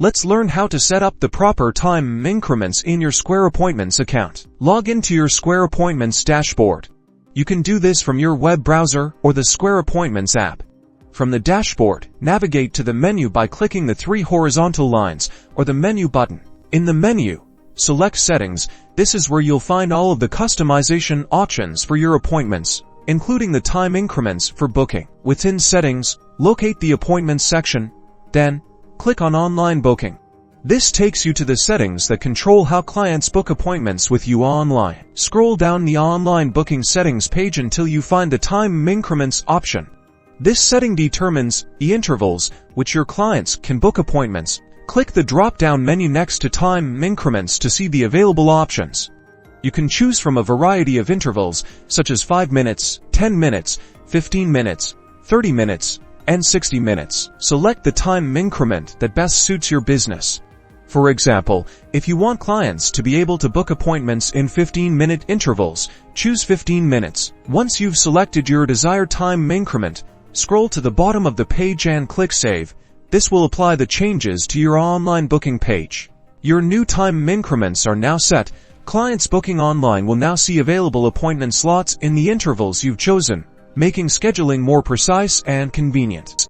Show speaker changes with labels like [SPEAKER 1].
[SPEAKER 1] Let's learn how to set up the proper time increments in your Square Appointments account. Log into your Square Appointments dashboard. You can do this from your web browser or the Square Appointments app. From the dashboard, navigate to the menu by clicking the 3 horizontal lines or the menu button. In the menu, select Settings. This is where you'll find all of the customization options for your appointments, including the time increments for booking. Within Settings, locate the Appointments section, then click on Online Booking. This takes you to the settings that control how clients book appointments with you online. Scroll down the Online Booking Settings page until you find the Time Increments option. This setting determines the intervals which your clients can book appointments. Click the drop-down menu next to Time Increments to see the available options. You can choose from a variety of intervals, such as 5 minutes, 10 minutes, 15 minutes, 30 minutes, and 60 minutes. Select the time increment that best suits your business. For example, if you want clients to be able to book appointments in 15-minute intervals, choose 15 minutes. Once you've selected your desired time increment, scroll to the bottom of the page and click Save. This will apply the changes to your online booking page. Your new time increments are now set. Clients booking online will now see available appointment slots in the intervals you've chosen, making scheduling more precise and convenient.